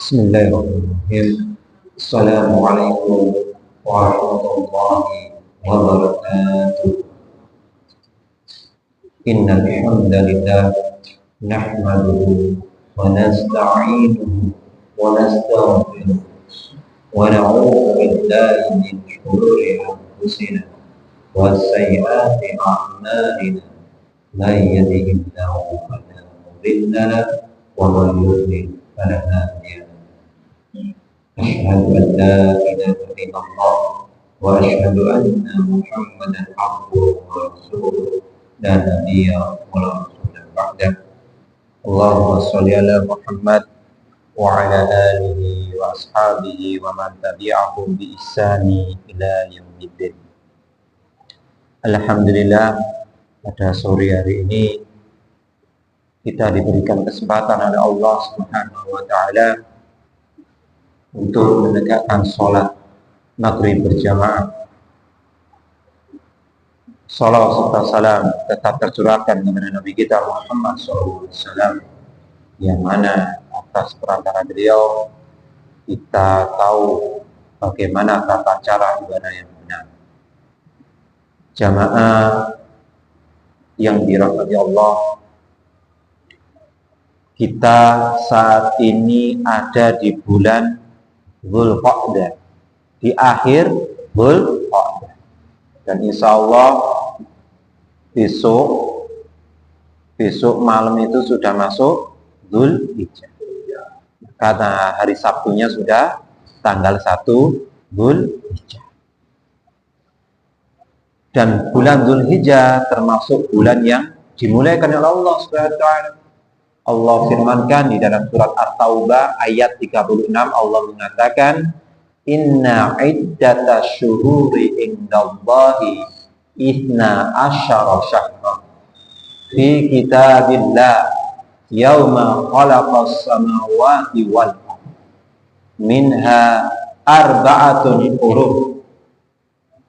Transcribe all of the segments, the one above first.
Bismillahirrahmanirrahim. Assalamualaikum warahmatullahi wabarakatuh. Innal hamdalillah nahmaduhu wa nasta'inuhu wa nastaghfiruh wa na'udzu billahi min shururi anfusina wa sayyiati a'malina. Man yahdihillahu fala mudilla lahu wa man yudlil fala hadiya lahu. Asyhadu an la ilaha illallah wa asyhadu anna Muhammadan abduhu wa rasuluh la nabiyya wa la rasula ba'dah. Allahumma shalli ala Muhammad wa ala alihi wa ashabihi wa man tabi'ahum bi ihsani ila yaumiddin. Alhamdulillah, pada sore hari ini kita diberikan kesempatan oleh Allah Subhanahu wa taala untuk menegakkan sholat maghrib berjamaah. Salawat serta salam tetap tercurahkan kepada Nabi kita Muhammad SAW, yang mana atas perantara beliau kita tahu bagaimana tata cara ibadah yang benar. Jamaah yang dirahmati Allah, kita saat ini ada di bulan Dzulqa'dah, di akhir Dzulqa'dah, dan insya Allah besok malam itu sudah masuk Dzulhijjah, karena hari Sabtunya sudah tanggal 1 Dzulhijjah. Dan bulan Dzulhijjah termasuk bulan yang dimulaikan oleh Allah Subhanahu wa taala. Allah firmankan di dalam surat At-Taubah ayat 36, Allah mengatakan, inna iddatash syuhuri indallahi ithna asyara syahran fi kitabillah yauma khalaqas samawati wal ardh minha arba'atun hurum.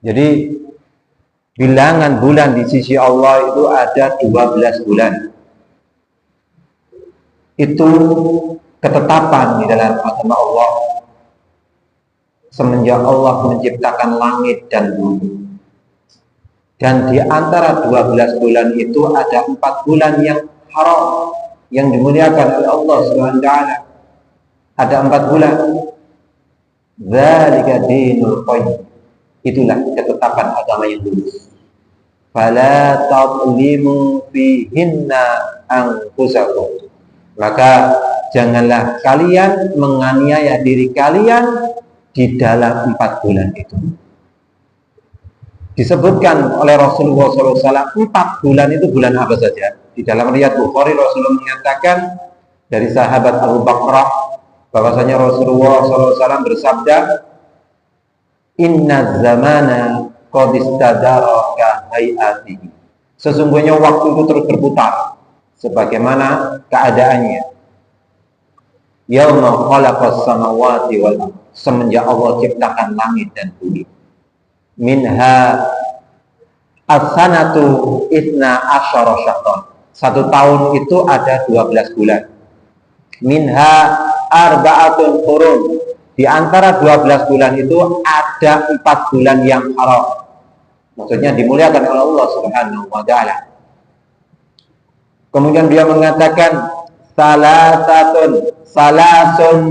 Jadi bilangan bulan di sisi Allah itu ada 12 bulan. Itu ketetapan di dalam agama Allah semenjak Allah menciptakan langit dan bumi. Dan di antara 12 bulan itu ada 4 bulan yang haram, yang dimuliakan oleh Allah Subhanahu wa taala. Ada 4 bulan. Dzalika dinul qayyim. Itulah ketetapan agama yang lurus. Fala tadlimu fihinna anfusakum. Maka janganlah kalian menganiaya diri kalian di dalam 4 bulan itu. Disebutkan oleh Rasulullah SAW 4 bulan itu bulan apa saja. Di dalam riwayat Bukhari, Rasulullah menyatakan dari sahabat Abu Bakrah bahwasanya Rasulullah SAW bersabda, inna zamana qad istadara ka hayatihi. Sesungguhnya waktu itu terus berputar sebagaimana keadaannya. Yauma khalaqas samawati wal ardh, semenjak Allah ciptakan langit dan bumi. Minha as-sanatu ithna asyara syahran. 1 tahun itu ada 12 bulan. Minha arba'atun hurum. Di antara 12 bulan itu ada 4 bulan yang haram. Maksudnya dimuliakan oleh Allah Subhanahu wa taala. Kemudian dia mengatakan salasun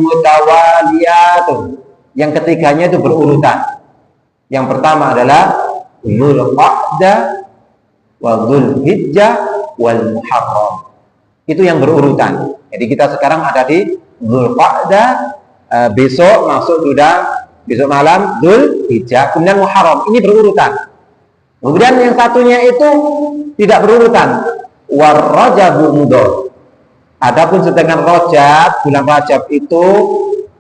mutawaliyatun. Yang ketiganya itu berurutan. Yang pertama adalah Dzulqa'dah wa Dzulhijjah wal Muharram. Itu yang berurutan. Jadi kita sekarang ada di Dzulqa'dah, besok masuk sudah besok malam Dzulhijjah, kemudian Muharram. Ini berurutan. Kemudian yang satunya itu tidak berurutan. War-Rajabu mudhar. Adapun sedangkan Rajab, bulan Rajab itu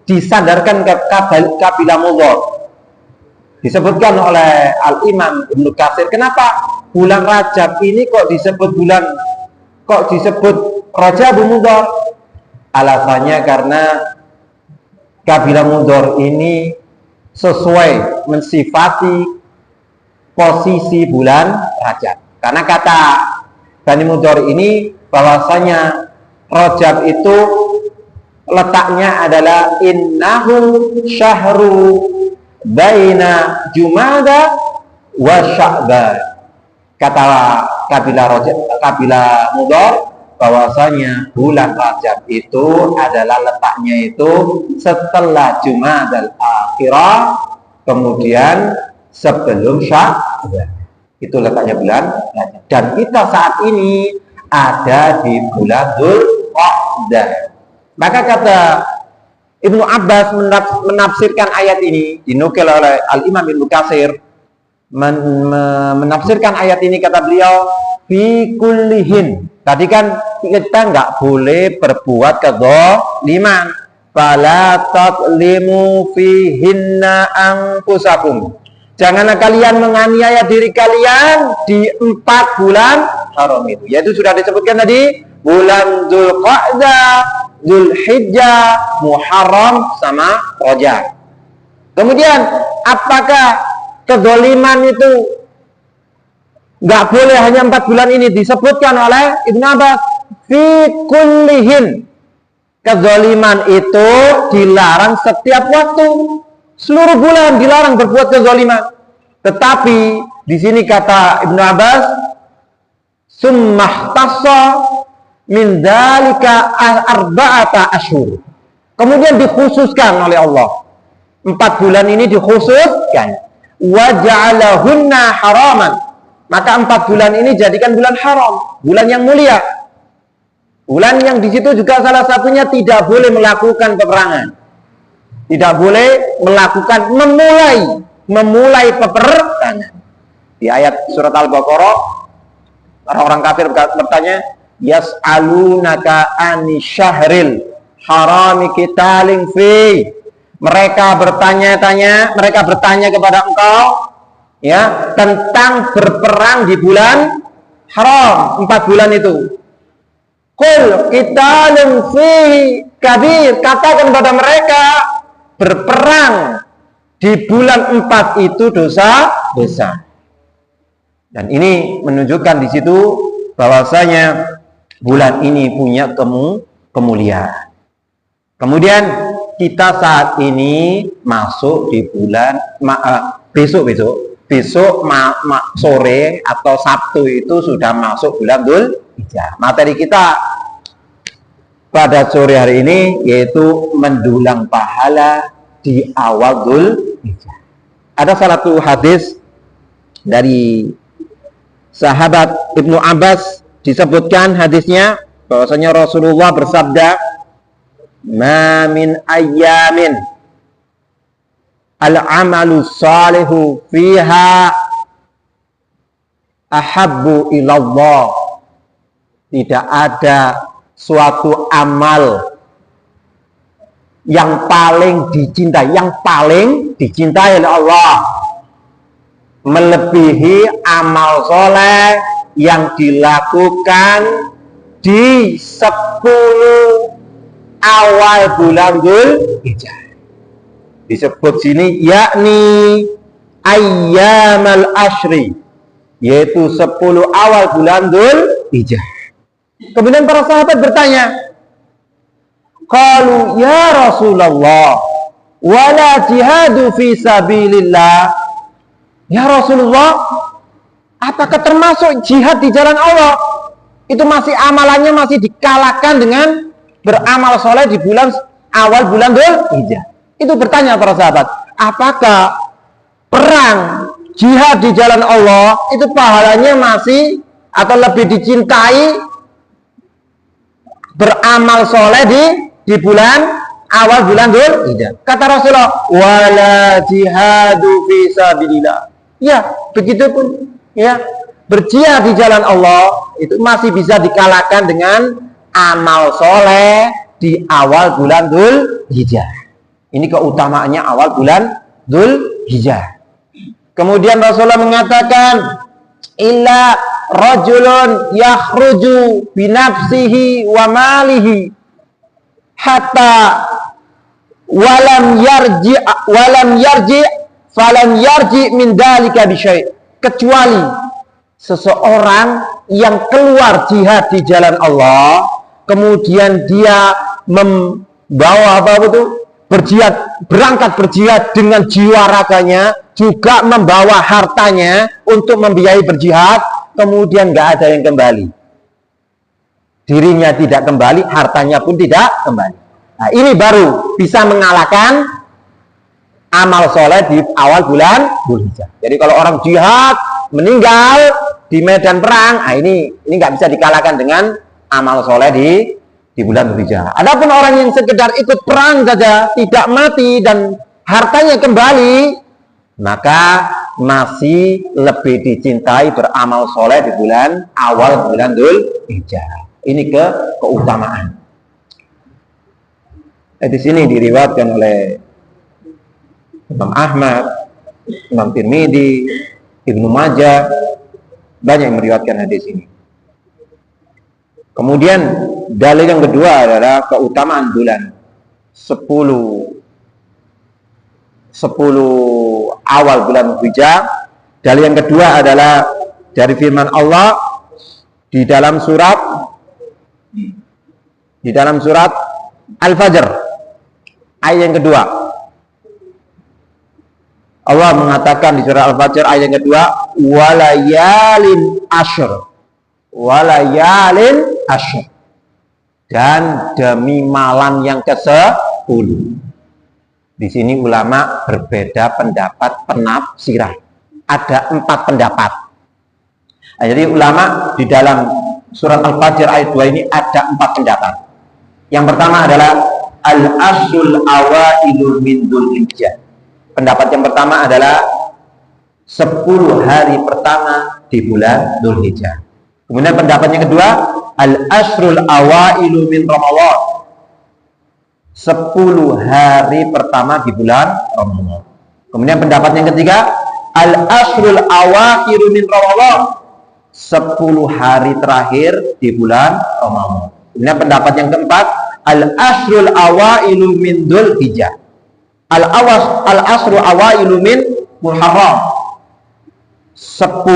disandarkan ke kabilah Mudhar. Disebutkan oleh Al-Imam Ibnu Katsir, kenapa bulan Rajab ini kok disebut Rajabu Mudhar? Alasannya karena kabilah Mudhar ini sesuai mensifati posisi bulan Rajab. Karena kata Bani Mudhar ini bahwasanya Rajab itu letaknya adalah innahu syahru baina Jumada wa Sya'ban. Kata kabilah Mudhar bahwasanya bulan Rajab itu adalah letaknya itu setelah Jumadal Akhirah, kemudian sebelum Sya'ban. Itu letaknya bulan Rajab. Dan kita saat ini ada di bulan Dzulqa'dah. Maka kata Ibnu Abbas menafsirkan ayat ini, dinukil oleh Al-Imam Ibnu Katsir, menafsirkan ayat ini, kata beliau, fi kullihin. Tadi kan kita nggak boleh berbuat kedzaliman. Fala tadlimu fihinna anfusakum. Janganlah kalian menganiaya diri kalian di 4 bulan haram itu. Yaitu sudah disebutkan tadi, bulan Dzulqa'dah, Dzulhijjah, Muharram, sama Rajab. Kemudian, apakah kedzaliman itu nggak boleh hanya 4 bulan ini? Disebutkan oleh Ibnu Abbas, fi kullihin. Kedzaliman itu dilarang setiap waktu. Seluruh bulan dilarang berbuat kezaliman. Tetapi di sini kata Ibnu Abbas, summahtasso min dzalika arba'ata asyhur. Kemudian dikhususkan oleh Allah. 4 bulan ini dikhususkan. Wa ja'alahunna haraman. Maka 4 bulan ini jadikan bulan haram, bulan yang mulia. Bulan yang di situ juga salah satunya tidak boleh melakukan peperangan. Tidak boleh melakukan memulai peperangan. Di ayat surat Al-Baqarah, orang-orang kafir bertanya, yas'alunaka anisyahril harami qitalin fi. Mereka bertanya kepada engkau, ya, tentang berperang di bulan haram, 4 bulan itu. Qul qitalun fihi kabir. Katakan kepada mereka, berperang di bulan 4 itu dosa besar. Dan ini menunjukkan di situ bahwasanya bulan ini punya kemuliaan. Kemudian kita saat ini masuk di bulan besok sore atau Sabtu itu sudah masuk bulan Dzulhijjah. Materi kita pada sore hari ini yaitu mendulang pahala di awal Dzulhijjah. Ada salah satu hadis dari sahabat Ibnu Abbas, disebutkan hadisnya bahwasanya Rasulullah bersabda, "Ma min ayyamin al-amalu salihu fiha ahabbu ilallah." Tidak ada suatu amal yang paling dicintai oleh Allah melebihi amal soleh yang dilakukan di 10 awal bulan Dzulhijjah. Disebut sini yakni ayyamal ashri, yaitu 10 awal bulan Dzulhijjah. Kemudian para sahabat bertanya, qalu ya Rasulullah wala jihadu fi sabilillah. Ya Rasulullah, apakah termasuk jihad di jalan Allah itu masih amalannya masih dikalahkan dengan beramal soleh di awal bulan Dzulhijjah? Itu bertanya para sahabat, apakah perang jihad di jalan Allah itu pahalanya masih atau lebih dicintai beramal soleh di awal bulan Dzulhijjah? Kata Rasulullah, wala jihadu fi sabilillah. Ya, begitupun ya, berjihad di jalan Allah itu masih bisa dikalahkan dengan amal soleh di awal bulan Dzulhijjah. Ini keutamaannya awal bulan Dzulhijjah. Kemudian Rasulullah mengatakan, illa rajulun yakhruju binafsihi wa malihi hatta walam yarji falam yarji min dalika bisyai. Kecuali seseorang yang keluar jihad di jalan Allah, kemudian dia bawa apa itu berjihad, berangkat berjihad dengan jiwa raganya, juga membawa hartanya untuk membiayai berjihad, kemudian nggak ada yang kembali. Dirinya tidak kembali, hartanya pun tidak kembali. Nah, ini baru bisa mengalahkan amal soleh di awal bulan Dzulhijjah. Jadi kalau orang jihad meninggal di medan perang, nah ini nggak bisa dikalahkan dengan amal soleh di bulan Dzulhijjah. Adapun orang yang sekedar ikut perang saja, tidak mati dan hartanya kembali, maka masih lebih dicintai beramal soleh di bulan awal bulan Dzulhijjah. Ini keutamaan. Di sini diriwayatkan oleh Imam Ahmad, Imam Tirmidzi, Ibnu Majah, banyak yang meriwayatkan hadis ini. Kemudian dalil yang kedua adalah keutamaan bulan 10 awal bulan Dzulhijjah. Dalil yang kedua adalah dari firman Allah di dalam surat Al-Fajr ayat yang kedua. Allah mengatakan di surah Al-Fajr ayat yang kedua, walayalin ashr, walayalin ashr, dan demi malam yang ke-10. Di sini ulama berbeda pendapat penafsiran. Ada 4 pendapat. Nah, jadi ulama di dalam surat Al-Fajr ayat 2 ini ada 4 pendapat. Yang pertama adalah al-ashrul awailu min Dzulhijjah. Pendapat yang pertama adalah 10 hari pertama di bulan Dzulhijjah. Kemudian pendapat yang kedua, al-ashrul awailu min Ramadan. 10 hari pertama di bulan Ramadan. Kemudian pendapat yang ketiga, al-ashrul awailu min Ramadan. 10 hari terakhir di bulan Ramadan. Kemudian pendapat yang keempat, al-ashrul awailu min Dzulhijjah. Al-asru awailu min Muharram. 10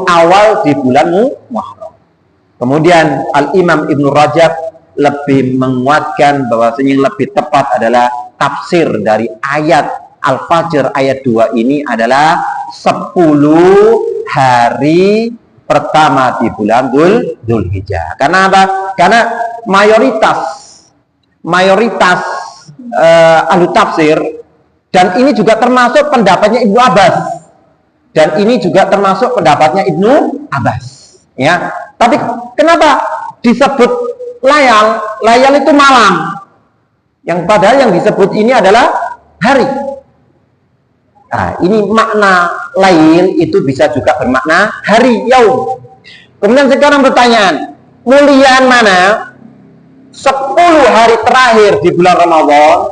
awal di bulan Muharram. Kemudian Al-Imam Ibnu Rajab lebih menguatkan bahwasanya yang lebih tepat adalah tafsir dari ayat Al-Fajr ayat 2 ini adalah 10 hari pertama di bulan Dzulhijjah. Karena apa? Karena mayoritas ahli tafsir, dan ini juga termasuk pendapatnya Ibnu Abbas, dan ini juga termasuk pendapatnya Ibnu Abbas, ya. Tapi kenapa disebut layal? Layal itu malam, yang padahal yang disebut ini adalah hari. Nah, ini makna lail itu bisa juga bermakna hari, yaum. Kemudian sekarang pertanyaan, muliaan mana 10 hari terakhir di bulan Ramadan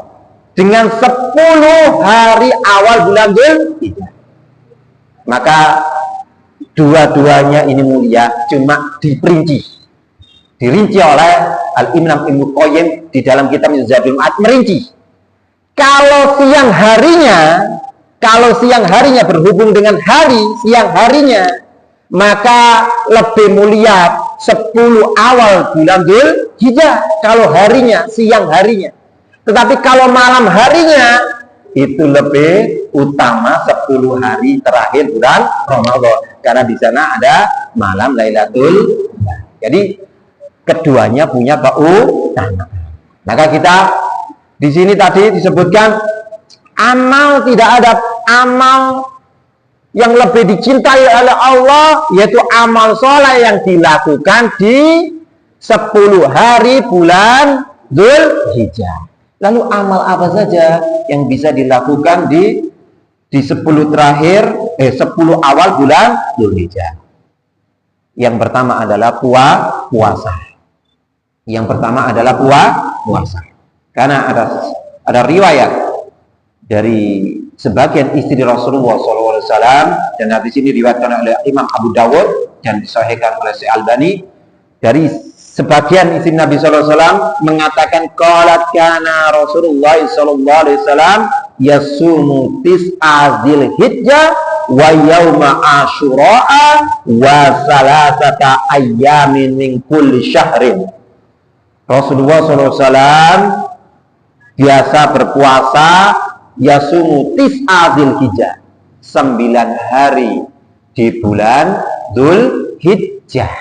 dengan 10 hari awal bulan Dzulhijjah? Maka dua-duanya ini mulia, cuma dirinci oleh Al-Imam Ibnu Qayyim di dalam kitab Zadul Ma'ad, merinci. Kalau siang harinya berhubung dengan siang harinya, maka lebih mulia 10 awal bulan Dzulhijjah kalau siang harinya. Tetapi kalau malam harinya itu lebih utama 10 hari terakhir bulan Ramadan, karena di sana ada malam Lailatul Qadar. Jadi keduanya punya keutamaan. Maka kita di sini tadi disebutkan tidak ada amal yang lebih dicintai oleh Allah, yaitu amal soleh yang dilakukan di 10 hari bulan Dzulhijjah. Lalu amal apa saja yang bisa dilakukan di 10 awal bulan Dzulhijjah? Yang pertama adalah puasa. Karena ada riwayat dari sebagian istri Rasulullah SAW, dan hadis ini diriwayatkan oleh Imam Abu Dawud dan disahihkan oleh Syekh Albani. Dari sebagian istri Nabi SAW mengatakan, qalat kana Rasulullah SAW yasumu tis'a Dzulhijjah wa yauma Asyura wa salasata ayyamin min kulli syahrin. Rasulullah SAW biasa berpuasa yasumu tis'a dzulhijjah, 9 hari di bulan Dzulhijjah.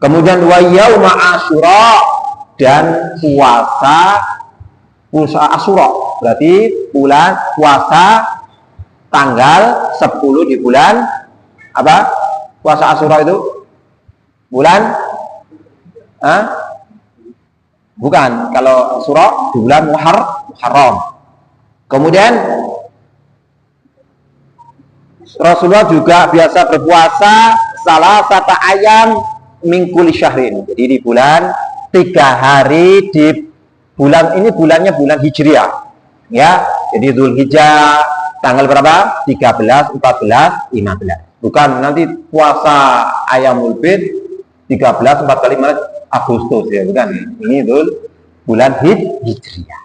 Kemudian wa yauma asyura, dan puasa Asyura, berarti puasa tanggal 10 di bulan apa? Puasa Asyura itu bulan bukan, kalau Asyura di bulan Muharram. Kemudian Rasulullah juga biasa berpuasa salah satu ayam mingkuli syahrin. Jadi di bulan 3 hari di bulan ini, bulannya bulan Hijriah. Ya, jadi Dzulhijjah tanggal berapa? 13, 14, 15. Bukan nanti puasa ayamul bid 13, 14, 15 Agustus ya, bukan. Ini bulan Hijriah.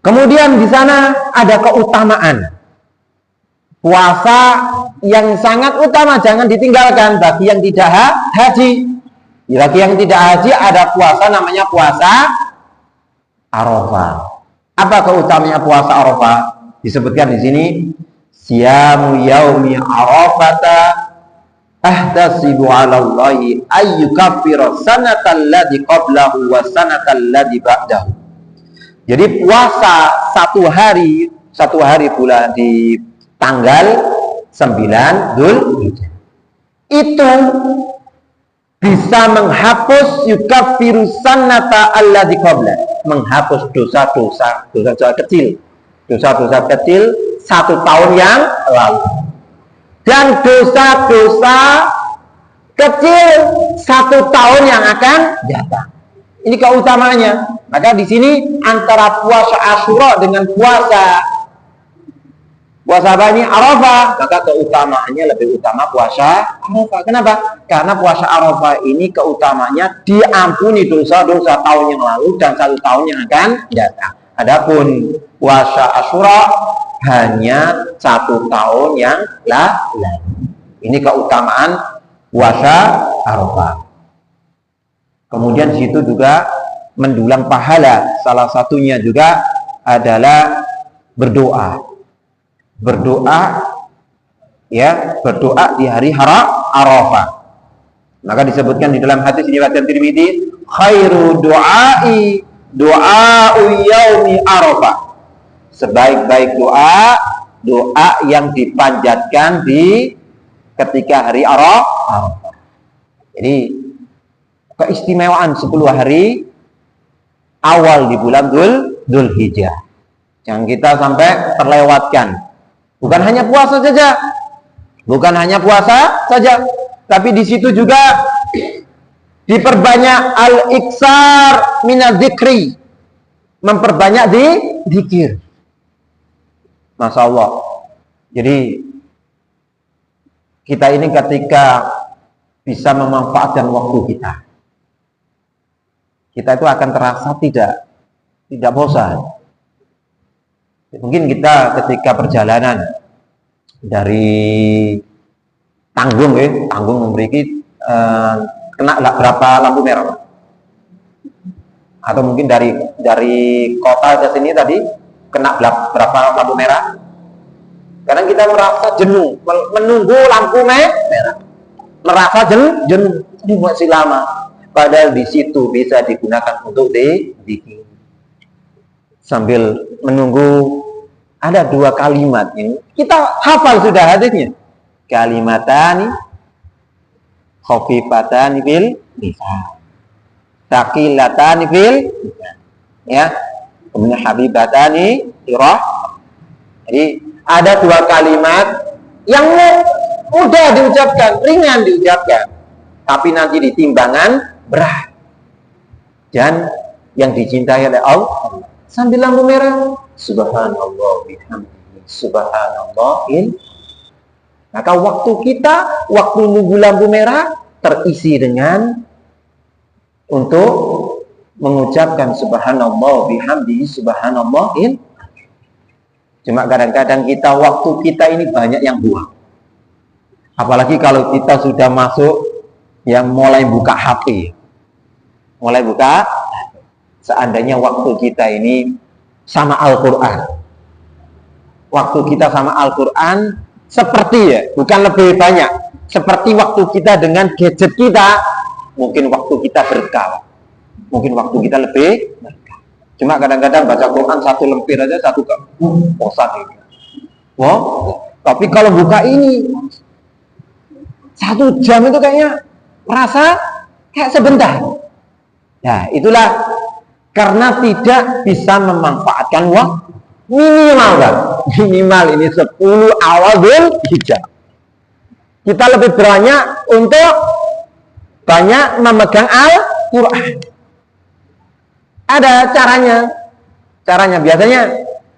Kemudian di sana ada keutamaan puasa yang sangat utama, jangan ditinggalkan bagi yang tidak haji. Bagi yang tidak haji ada puasa namanya puasa Arafah. Apa keutamaannya puasa Arafah? Disebutkan di sini, siyamu yaumi arafata ahtasibu 'ala Allahi ayyukaffira sanatal ladzi qablahu wa sanatal ladzi ba'dahu. Jadi puasa satu hari bulan di tanggal 9 Dzulhijjah itu bisa menghapus yukaffiru sanata alladzi qabla, menghapus dosa-dosa kecil satu tahun yang lalu, dan dosa-dosa kecil satu tahun yang akan datang. Ini keutamaannya. Maka di sini antara puasa Asyura dengan puasa apa ini? Arafah, maka keutamaannya lebih utama puasa Arafah. Kenapa? Karena puasa Arafah ini keutamaannya diampuni dosa-dosa tahun yang lalu dan satu tahun yang akan datang. Adapun puasa Asyura hanya satu tahun yang lalu. Ini keutamaan puasa Arafah. Kemudian di situ juga mendulang pahala. Salah satunya juga adalah berdoa di hari Arafah. Maka disebutkan di dalam hadis riwayat Tirmidzi, khairu du'ai du'a'u yaumi Arafah. Sebaik-baik doa yang dipanjatkan di ketika hari Arafah. Jadi keistimewaan 10 hari awal di bulan Dzulhijjah. Jangan kita sampai terlewatkan. Bukan hanya puasa saja, tapi di situ juga diperbanyak al-iksar minadzikri, memperbanyak di zikir. Masya Allah. Jadi kita ini ketika bisa memanfaatkan waktu kita itu akan terasa tidak bosan. Mungkin kita ketika perjalanan dari Tanggung memiliki kena berapa lampu merah, atau mungkin dari kota ke sini tadi kena berapa lampu merah. Karena kita merasa jenuh menunggu lampu merah, merasa jenuh masih lama. Padahal di situ bisa digunakan untuk zikir. Sambil menunggu ada 2 kalimat ini. Kita hafal sudah hadisnya. Kalimatani khafifatani fil lisan, thaqilatani fil lisan. Ya. Kemudian habibatani irah. Jadi ada 2 kalimat yang mudah diucapkan, ringan diucapkan, tapi nanti di timbangan berat. Dan yang dicintai oleh Allah sambil lampu merah, subhanallah bihamdihi subhanallahil. Maka waktu nunggu lampu merah terisi dengan untuk mengucapkan subhanallah bihamdihi subhanallahil. Cuma kadang-kadang waktu kita ini banyak yang buang. Apalagi kalau kita sudah masuk yang mulai buka HP. mulai buka. Seandainya waktu kita ini sama Al-Quran, waktu kita sama Al-Quran seperti ya, bukan lebih banyak, seperti waktu kita dengan gadget kita, mungkin waktu kita berkah, mungkin waktu kita lebih berkah. Cuma kadang-kadang baca Quran satu lempir aja, satu bosan ini. Wow, tapi kalau buka ini 1 jam itu kayaknya merasa kayak sebentar. Nah, itulah karena tidak bisa memanfaatkan waktu minimal kan? Minimal ini 10 awal Dzulhijjah. Kita lebih banyak untuk banyak memegang Al-Quran. Ada caranya biasanya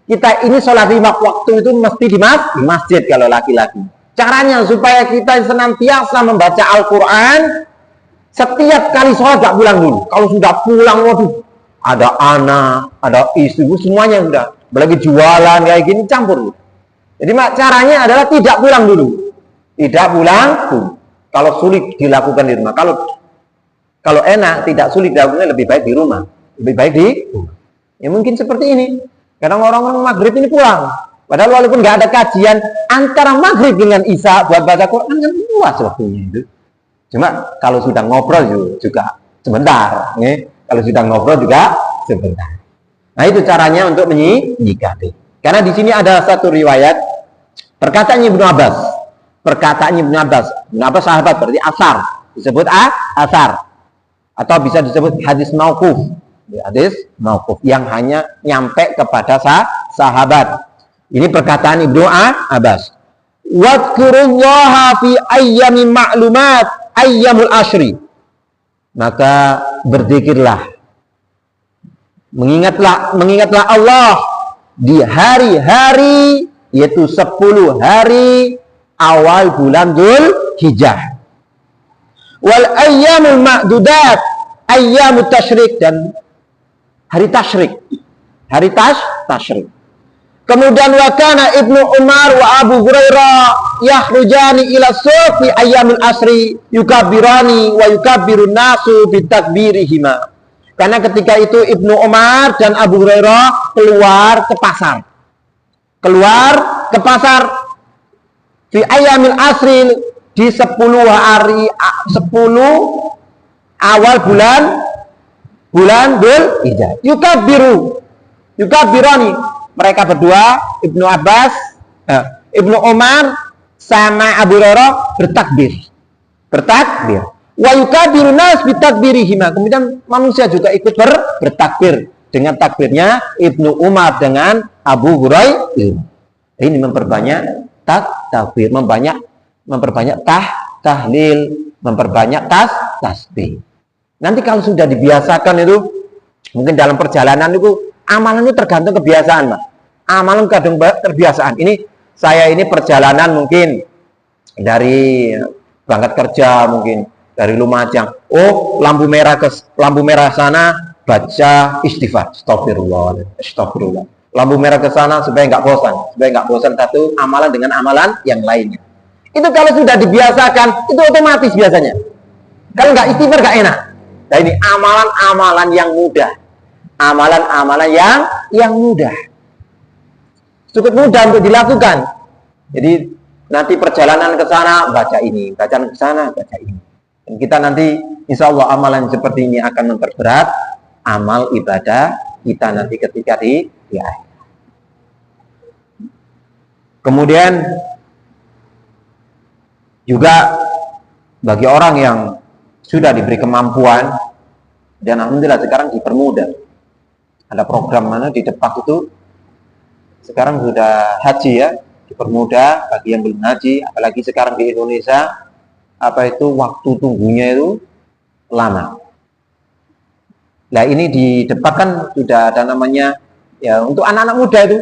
kita ini sholat 5 waktu itu mesti di masjid kalau laki-laki. Caranya supaya kita senantiasa membaca Al-Quran, setiap kali sholat gak pulang dulu. Kalau sudah pulang, waduh, ada anak, ada istri, semuanya udah. Apalagi jualan kayak gini, campur. Jadi caranya adalah tidak pulang dulu. Tidak pulang dulu. Kalau sulit dilakukan di rumah. Kalau enak, tidak sulit dilakukan, lebih baik di rumah. Lebih baik di rumah. Ya mungkin seperti ini. Kadang orang-orang maghrib ini pulang. Padahal walaupun nggak ada kajian antara maghrib dengan isya buat baca Quran kan luas waktunya itu. Cuma kalau sudah ngobrol juga sebentar. Kalau sudah ngobrol juga sebentar. Nah itu caranya untuk menyikapi. Karena di sini ada satu riwayat perkataan Ibnu Abbas. Perkataan Ibnu Abbas. Ibnu Abbas sahabat berarti asar. Disebut asar. Atau bisa disebut hadis mauquf. Hadis mauquf yang hanya nyampe kepada sahabat. Ini perkataan Ibnu Abbas. Wadkurullaha fi ayyamin ma'lumat ayyamul ashri. Maka berzikirlah. Mengingatlah Allah di hari-hari, yaitu 10 hari awal bulan Dzulhijjah. Wal ayyamul ma'dudat ayyamut tasyrik, dan hari tasyrik. Hari tasyrik. Kemudian wakana Ibnu Umar wa Abu Hurairah yakhrujani ila suq fi ayyamil asri yukabbirani wa yukabbirun nasu bitakbirihima. Karena ketika itu Ibnu Umar dan Abu Hurairah keluar ke pasar. Keluar ke pasar fi ayyamil asri, di 10 hari 10 awal bulan Dzulhijjah. Yukabbirani. Mereka berdua, Ibnu Abbas, Ibnu Umar sama Abu Hurairah bertakbir. Wa yukabbirun nas bitakbirihima. Kemudian manusia juga ikut bertakbir dengan takbirnya Ibnu Umar dengan Abu Hurairah. Ini memperbanyak takbir, memperbanyak tahlil, memperbanyak tasbih. Nanti kalau sudah dibiasakan itu, mungkin dalam perjalanan itu amalan itu tergantung kebiasaan, Mas. Amalan kadang kebiasaan. Ini saya ini perjalanan mungkin dari berangkat kerja, mungkin dari Lumajang. Oh, lampu merah sana baca istighfar. Astagfirullah. Lampu merah ke sana supaya nggak bosan satu amalan dengan amalan yang lainnya. Itu kalau sudah dibiasakan, itu otomatis biasanya. Kalau nggak istighfar nggak enak. Nah ini amalan-amalan yang mudah. Amalan-amalan yang mudah, cukup mudah untuk dilakukan. Jadi nanti perjalanan ke sana baca ini, bacaan ke sana baca ini. Dan kita nanti insya Allah amalan seperti ini akan memperberat amal ibadah kita nanti ketika di akhir. Kemudian juga bagi orang yang sudah diberi kemampuan, dan alhamdulillah sekarang dipermudah. Ada program mana di Depak itu sekarang sudah haji ya, dipermudah bagi yang belum haji, apalagi sekarang di Indonesia waktu tunggunya itu lama. Nah ini di Depak kan sudah ada namanya ya untuk anak-anak muda itu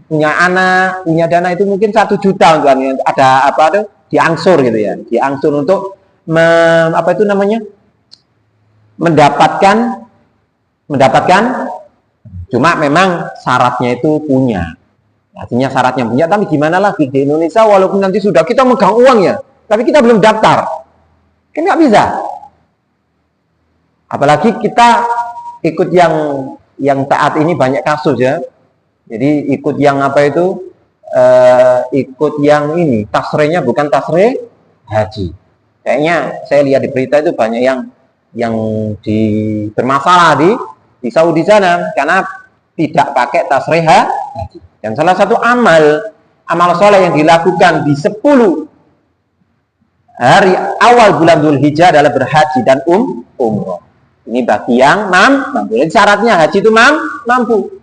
punya dana itu mungkin 1 juta untuk ada diangsur gitu ya, diangsur untuk mendapatkan. Cuma memang syaratnya itu punya. Artinya syaratnya punya, tapi gimana lagi di Indonesia walaupun nanti sudah kita megang uang ya, tapi kita belum daftar. Kan nggak bisa. Apalagi kita ikut yang taat ini banyak kasus ya. Jadi ikut yang apa itu? Ikut yang ini tasrehnya bukan tasreh haji. Kayaknya saya lihat di berita itu banyak yang bermasalah di Saudi sana karena tidak pakai tasreh haji. Dan salah satu amal soleh yang dilakukan di 10 hari awal bulan Dzulhijjah adalah berhaji dan umroh. Ini bagi yang mampu. Jadi syaratnya haji itu mampu.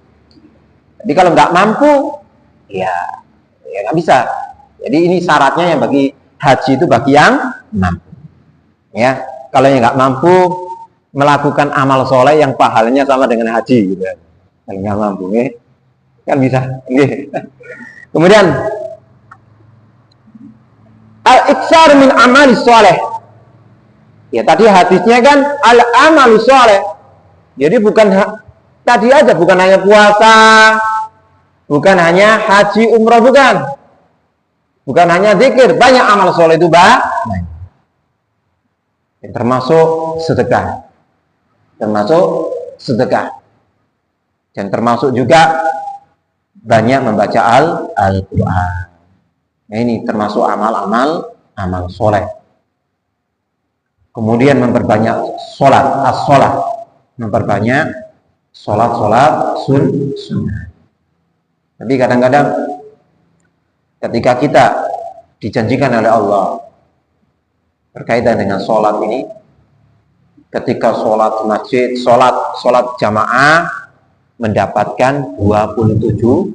Jadi kalau nggak mampu, ya nggak bisa. Jadi ini syaratnya yang bagi haji itu bagi yang mampu. Ya, kalau yang nggak mampu melakukan amal soleh yang pahalanya sama dengan haji, gitu. Kalau nggak mampu, kan bisa. Kemudian al-iksar min amali soleh. Ya tadi hadisnya kan al-amalu soleh. Jadi tadi aja bukan hanya puasa, bukan hanya haji umroh, bukan hanya zikir, banyak amal soleh itu termasuk sedekah, dan termasuk juga banyak membaca Al-Quran. Nah, ini termasuk amal soleh. Kemudian memperbanyak as-sholat, memperbanyak sholat sunnah. Tapi kadang-kadang ketika kita dijanjikan oleh Allah berkaitan dengan sholat ini, ketika sholat masjid, sholat jamaah mendapatkan 27.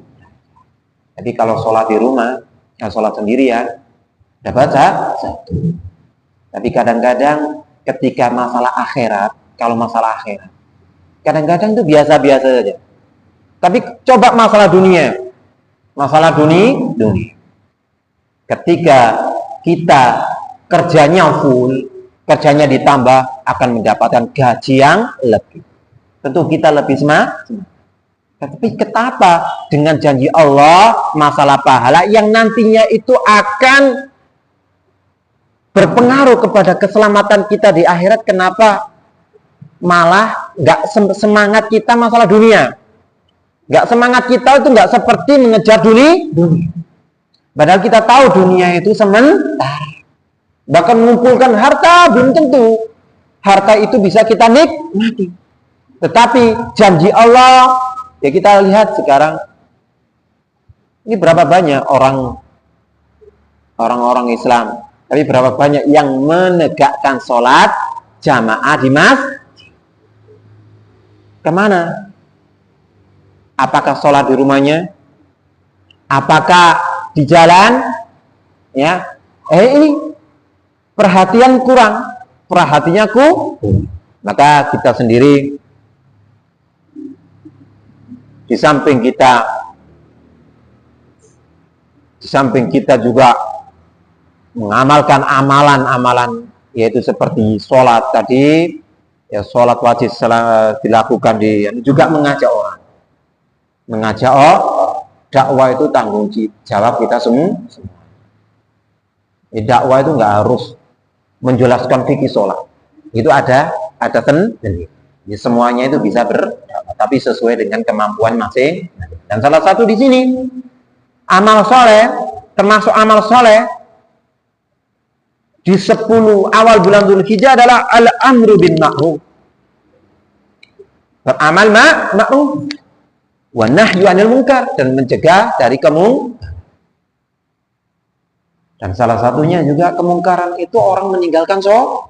Jadi kalau sholat di rumah, sholat sendiri ya, dapat 1. Tapi kadang-kadang ketika masalah akhirat, kadang-kadang itu biasa-biasa saja. Tapi coba masalah dunia. Ketika kita kerjanya full, kerjanya ditambah, akan mendapatkan gaji yang lebih. Tentu kita lebih semangat. Tapi ketapa dengan janji Allah masalah pahala yang nantinya itu akan berpengaruh kepada keselamatan kita di akhirat, kenapa malah nggak semangat kita masalah dunia? Nggak semangat kita itu nggak seperti mengejar dunia. Padahal kita tahu dunia itu sementara. Bahkan mengumpulkan harta belum tentu harta itu bisa kita nikmati. Tetapi janji Allah, ya kita lihat sekarang ini berapa banyak orang-orang Islam, tapi berapa banyak yang menegakkan sholat jamaah di masjid? Kemana? Apakah sholat di rumahnya? Apakah di jalan? Ya, ini perhatian kurang, perhatiannya maka kita sendiri di samping kita juga mengamalkan amalan-amalan, yaitu seperti sholat tadi, ya sholat wajib dilakukan juga mengajak orang. Dakwah itu tanggung jawab kita semua. Dakwah itu nggak harus menjelaskan fikih sholat. Itu ada sendiri. Ya, semuanya itu bisa berdakwah, tapi sesuai dengan kemampuan masing. Dan salah satu di sini amal soleh, termasuk amal soleh di 10 awal bulan Dzulhijjah adalah al-amru bin ma'ruf. Beramal ma'ruf wa nahyu 'anil munkar, dan mencegah dari kemungkaran. Dan salah satunya juga kemungkaran itu orang meninggalkan sholat.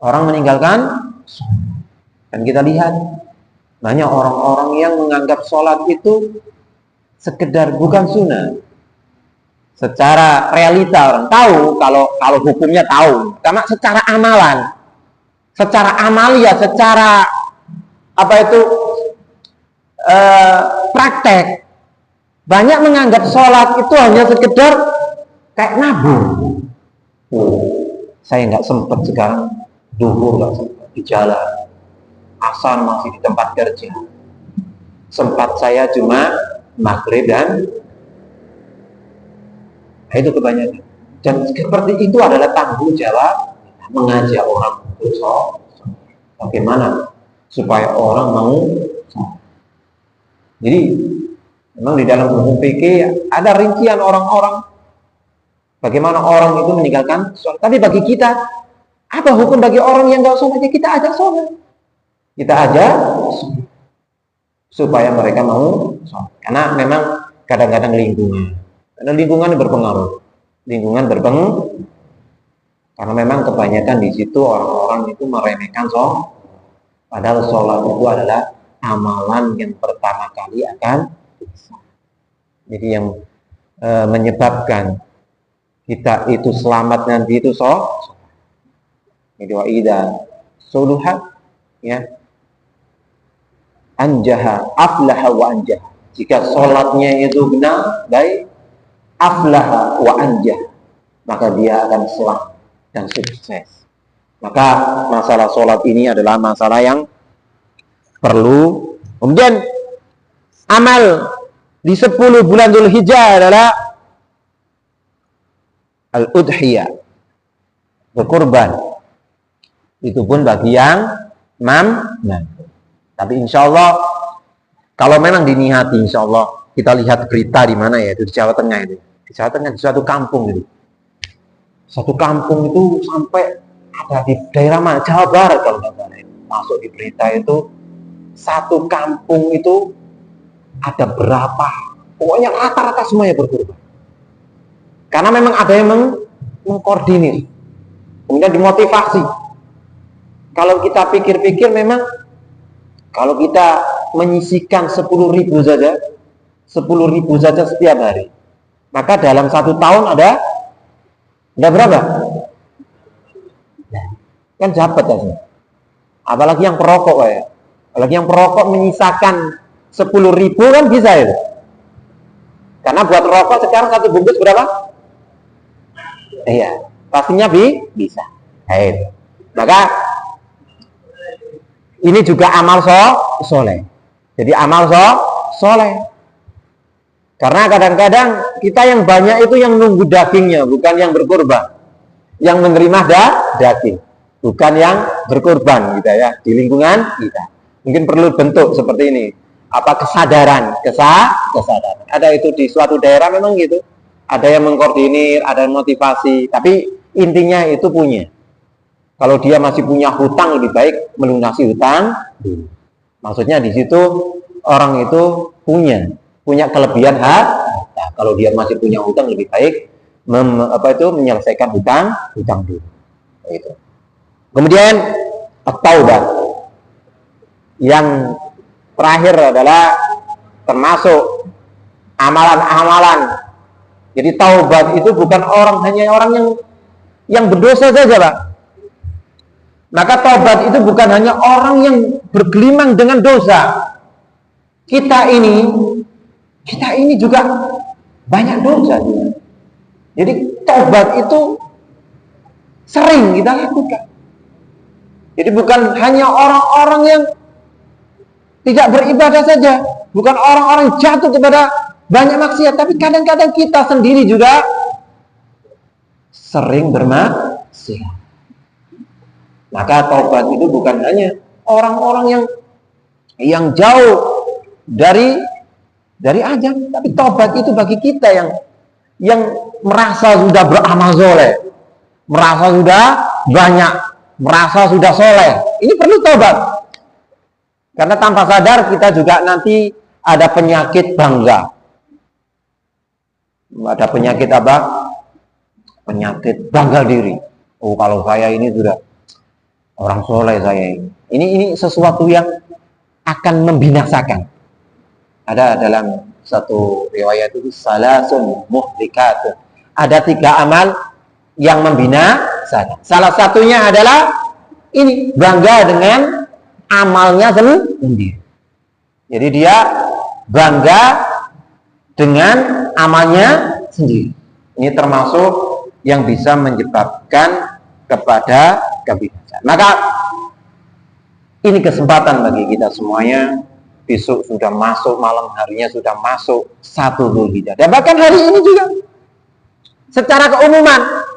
Orang meninggalkan sholat. Dan kita lihat banyak orang-orang yang menganggap sholat itu sekedar bukan sunnah. Secara realita orang tahu kalau hukumnya tahu, karena secara amalan, secara amalia, secara praktek, banyak menganggap sholat itu hanya sekedar kayak nabung. Saya nggak sempat sekarang, duhur nggak sempat di jalan, asar masih di tempat kerja, sempat saya cuma maghrib dan itu kebanyakan. Dan seperti itu adalah tanggung jawab mengajak orang untuk sholat. Bagaimana supaya orang mau sholat. Jadi memang di dalam hukum fikih ada rincian orang-orang bagaimana orang itu meninggalkan sholat. Tapi bagi kita, apa hukum bagi orang yang nggak sholat? Kita ajak sholat. Kita ajak supaya mereka mau sholat. Karena memang kadang-kadang karena lingkungan berpengaruh. Karena memang kebanyakan di situ orang-orang itu meremehkan sholat. Padahal sholat itu adalah amalan yang pertama kali akan bisa. Jadi yang menyebabkan kita itu selamat nanti itu sholat. Jadi wa idza suluhat ya anjaha aflaha wa anjaha. Jika sholatnya itu benar, baik, aflaha wa anjah, maka dia akan selamat dan sukses. Maka masalah sholat ini adalah masalah yang perlu. Kemudian amal di 10 bulan Dzulhijjah adalah al-udhiyah, berkurban. Itu pun bagi yang mampu. Tapi insya Allah kalau memang dinihati, insya Allah kita lihat berita di mana ya, itu di Jawa Tengah itu. Di Jawa Tengah di suatu kampung itu. Satu kampung itu sampai ada di daerah mana? Jawa Barat kalau nggak salah. Masuk di berita itu satu kampung itu ada berapa? Pokoknya rata-rata semuanya berkurban. Karena memang ada yang mengkoordinir. Kemudian dimotivasi. Kalau kita pikir-pikir memang kalau kita menyisihkan 10.000 saja, 10.000 saja setiap hari, maka dalam 1 tahun ada berapa? Kan dapat aja. Apalagi yang perokok ya. Apalagi yang perokok menyisakan 10.000 kan bisa itu. Karena buat rokok sekarang 1 bungkus berapa? Iya, pastinya bisa. Baik. Maka ini juga amal soleh. Jadi amal soleh. Karena kadang-kadang kita yang banyak itu yang nunggu dagingnya, bukan yang berkorban. Yang menerima daging, bukan yang berkorban gitu ya, di lingkungan kita. Mungkin perlu bentuk seperti ini. Apa kesadaran. Ada itu di suatu daerah memang gitu. Ada yang mengkoordinir, ada yang motivasi, tapi intinya itu punya. Kalau dia masih punya hutang, lebih baik melunasi hutang. Maksudnya di situ orang itu punya kelebihan harta. Kalau dia masih punya hutang, lebih baik menyelesaikan hutang dulu. Itu. Kemudian at-taubah. Yang terakhir adalah termasuk amalan-amalan. Jadi taubat itu bukan hanya orang yang berdosa saja, Pak. Maka taubat itu bukan hanya orang yang bergelimang dengan dosa. Kita ini juga banyak dosa. Jadi taubat itu sering kita lakukan. Jadi bukan hanya orang-orang yang tidak beribadah saja, bukan orang-orang jatuh kepada banyak maksiat, tapi kadang-kadang kita sendiri juga sering bermaksiat. Maka taubat itu bukan hanya orang-orang yang jauh dari ajab, tapi taubat itu bagi kita yang merasa sudah beramal soleh, merasa sudah banyak, merasa sudah soleh. Ini perlu taubat. Karena tanpa sadar kita juga nanti ada penyakit bangga. Ada penyakit apa? Penyakit bangga diri. Oh, kalau saya ini sudah orang soleh saya ini. Ini sesuatu yang akan membinasakan. Ada dalam satu riwayat itu salasun muhlikatun. Ada 3 amal yang membinasakan. Salah satunya adalah ini, bangga dengan amalnya sendiri. Jadi dia bangga dengan amalnya sendiri. Ini termasuk yang bisa menyebabkan kepada kebinasaan. Maka ini kesempatan bagi kita semuanya. Besok sudah masuk, malam harinya sudah masuk 1 Dzulhijjah. Dan bahkan hari ini juga secara keumuman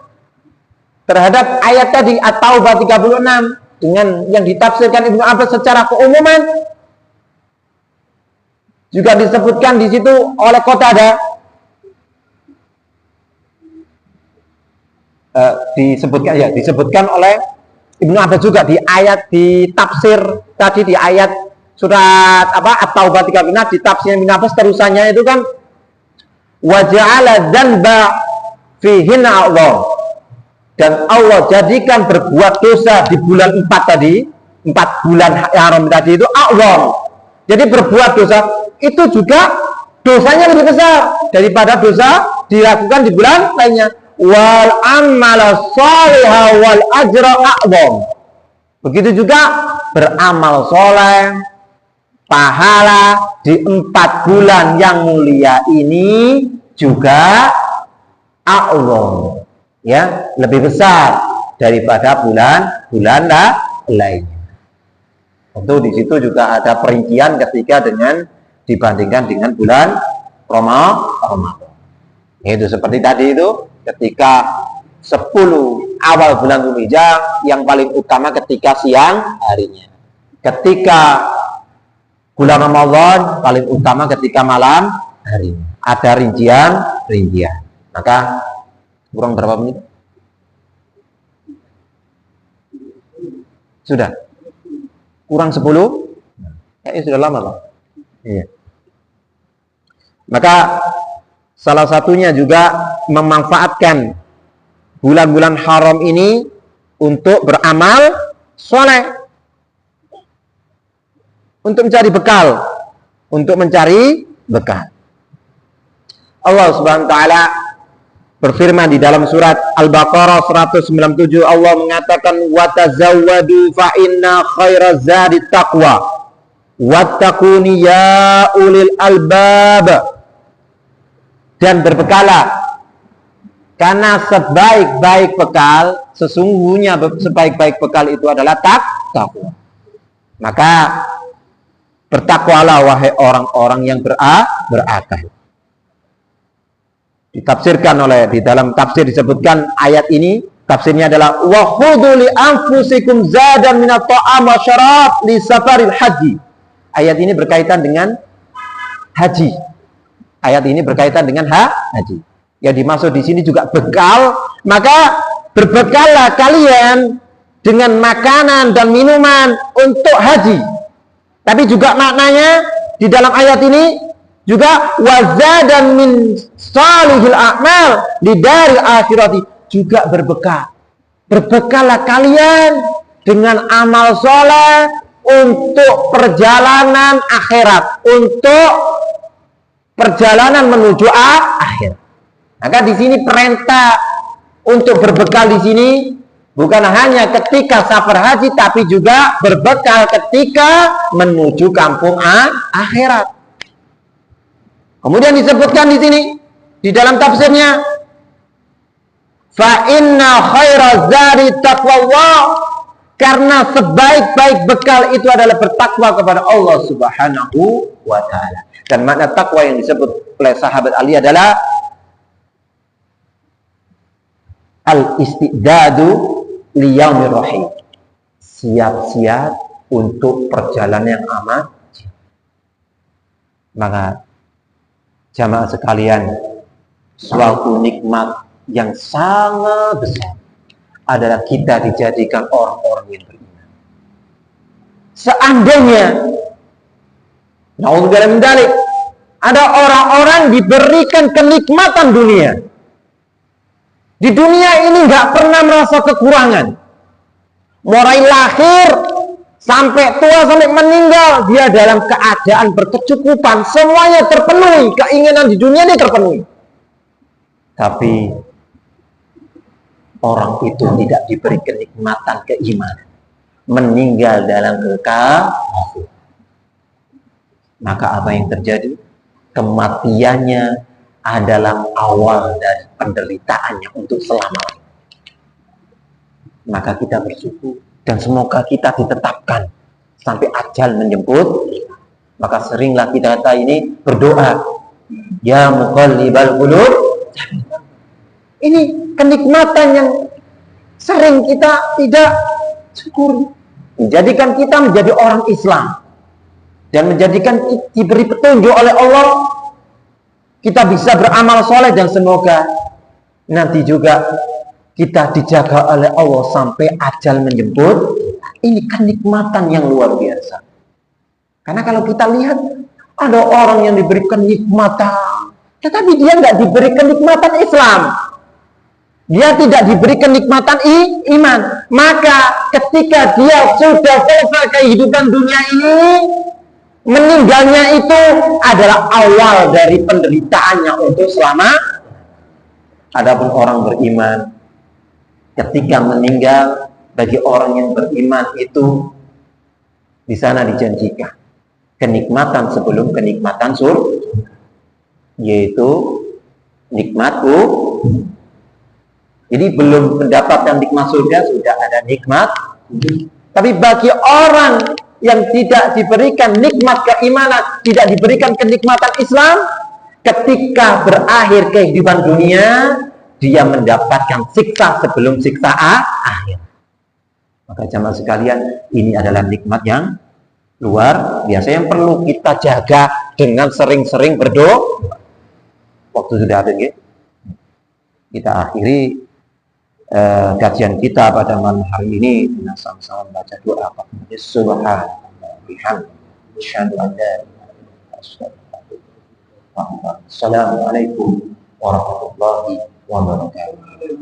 terhadap ayat tadi At-Taubah 36, dengan yang ditafsirkan Ibnu Abbas secara keumuman. Juga disebutkan di situ oleh Qatadah, disebutkan oleh Ibnu Abbas juga di ayat, di tafsir tadi di ayat surat At-Taubah 36, di tafsir Ibnu Abbas terusannya itu kan wa ja'ala dzanba fihin Allah, dan Allah jadikan berbuat dosa di bulan 4 tadi, 4 bulan haram tadi itu Allah. Jadi berbuat dosa itu juga dosanya lebih besar daripada dosa dilakukan di bulan lainnya. Wal amala shalihah wal ajra a'zam. Begitu juga beramal soleh, pahala di 4 bulan yang mulia ini juga a'zam, ya, lebih besar daripada bulan-bulan lainnya. Tentu di situ juga ada perincian ketika dibandingkan dengan bulan Ramadan. Itu seperti tadi itu, ketika 10 awal bulan Dzulhijjah yang paling utama ketika siang harinya. Ketika bulan Ramadan paling utama ketika malam harinya. Ada rincian. Maka kurang berapa menit? Sudah? Kurang 10? Ya, sudah lama Pak. Iya. Maka salah satunya juga memanfaatkan bulan-bulan haram ini untuk beramal soleh, untuk mencari bekal. Allah Subhanahu wa taala berfirman di dalam surat Al-Baqarah 197, Allah mengatakan wa tazawwadu fa inna khairaz zadi taqwa wattaquni ya ulil albab. Dan berbekalah, karena sebaik-baik bekal, sesungguhnya sebaik-baik bekal itu adalah takwa. Maka bertakwalah wahai orang-orang yang berakal. Ditafsirkan di dalam tafsir disebutkan ayat ini, tafsirnya adalah wa khudhu li anfusikum zadan minat ta'am wa syarab li safaril haji. Ayat ini berkaitan dengan haji. Haji. Yang dimaksud di sini juga bekal, maka berbekallah kalian dengan makanan dan minuman untuk haji. Tapi juga maknanya di dalam ayat ini juga wazadan min salihil a'mal di daril akhirati, juga berbekal. Berbekallah kalian dengan amal soleh untuk perjalanan akhirat, untuk perjalanan menuju akhir. Maka di sini perintah untuk berbekal di sini bukan hanya ketika safar haji, tapi juga berbekal ketika menuju kampung akhirat. Kemudian disebutkan di sini di dalam tafsirnya, fa inna khairaz zadi taqwallah, karena sebaik-baik bekal itu adalah bertakwa kepada Allah Subhanahu wa taala. Dan makna takwa yang disebut oleh sahabat Ali adalah al-istidadu liyaumir rahim, siap-siap untuk perjalanan yang aman. Maka jamaah sekalian, suatu nikmat yang sangat besar adalah kita dijadikan orang-orang yang beriman. Seandainya naudzubillah min dzalik, ada orang-orang diberikan kenikmatan dunia, di dunia ini nggak pernah merasa kekurangan, mulai lahir sampai tua, sampai meninggal, dia dalam keadaan berkecukupan, semuanya terpenuhi, keinginan di dunia ini terpenuhi. Tapi orang itu tidak diberi kenikmatan keimanan, meninggal dalam kekafir. Maka apa yang terjadi? Kematiannya adalah awal dari penderitaannya untuk selama-lamanya. Maka kita bersyukur, dan semoga kita ditetapkan sampai ajal menjemput. Maka seringlah kita ini berdoa, ya muqallibal qulub. Ini kenikmatan yang sering kita tidak syukuri. menjadikan kita menjadi orang Islam, dan menjadikan diberi petunjuk oleh Allah, kita bisa beramal soleh, dan semoga nanti juga kita dijaga oleh Allah sampai ajal menjemput. Ini kenikmatan yang luar biasa. Karena kalau kita lihat, ada orang yang diberikan nikmatan, tetapi dia nggak diberi kenikmatan Islam. Dia tidak diberi kenikmatan iman. Maka ketika dia sudah selesai kehidupan dunia ini, meninggalnya itu adalah awal dari penderitaannya untuk selama. Adapun orang beriman, ketika meninggal, bagi orang yang beriman itu di sana dijanjikan kenikmatan sebelum kenikmatan surga, yaitu nikmatku. Jadi belum mendapatkan nikmat surga, sudah ada nikmat. Tapi bagi orang yang tidak diberikan nikmat keimanan, tidak diberikan kenikmatan Islam, ketika berakhir kehidupan dunia, dia mendapatkan siksa sebelum siksa akhir. Maka jamaah sekalian, ini adalah nikmat yang luar biasa yang perlu kita jaga dengan sering-sering berdoa. Waktu sudah habis, ya? Kita akhiri kajian kita pada malam hari ini dengan sama-sama membaca doa. Subhanallah bihamdihi, asyhadu an la ilaha illallah. Assalamualaikum warahmatullahi wabarakatuh.